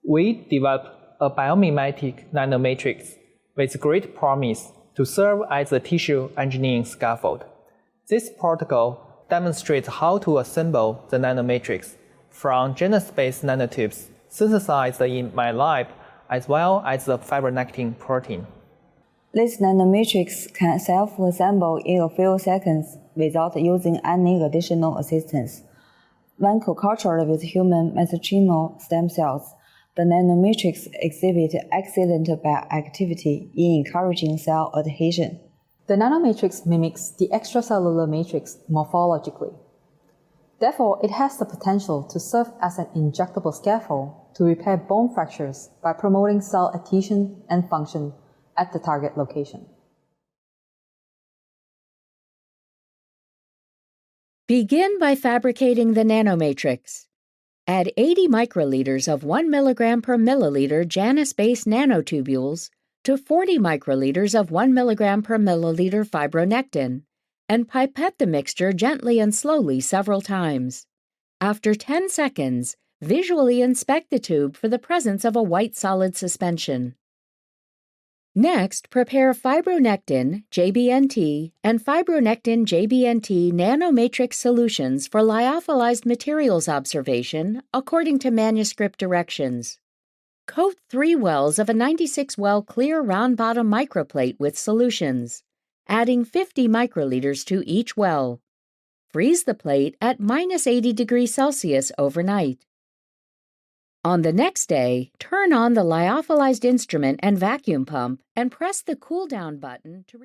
We developed a biomimetic nanomatrix with great promise to serve as a tissue engineering scaffold. This protocol demonstrates how to assemble the nanomatrix from Janus-based nanotubes synthesized in my lab as well as the fibronectin protein. This nanomatrix can self-assemble in a few seconds without using any additional assistance. When co-cultured with human mesenchymal stem cells, the nanomatrix exhibits excellent bioactivity in encouraging cell adhesion. The nanomatrix mimics the extracellular matrix morphologically. Therefore, it has the potential to serve as an injectable scaffold to repair bone fractures by promoting cell adhesion and function at the target location. Begin by fabricating the nanomatrix. Add 80 microliters of 1 mg per milliliter Janus-based nanotubules to 40 microliters of 1 mg per milliliter fibronectin, and pipette the mixture gently and slowly several times. After 10 seconds, visually inspect the tube for the presence of a white solid suspension. Next, prepare fibronectin, JBNT, and fibronectin JBNT nanomatrix solutions for lyophilized materials observation according to manuscript directions. Coat 3 wells of a 96-well clear round-bottom microplate with solutions, adding 50 microliters to each well. Freeze the plate at -80 degrees Celsius overnight. On the next day, turn on the lyophilized instrument and vacuum pump and press the cool-down button to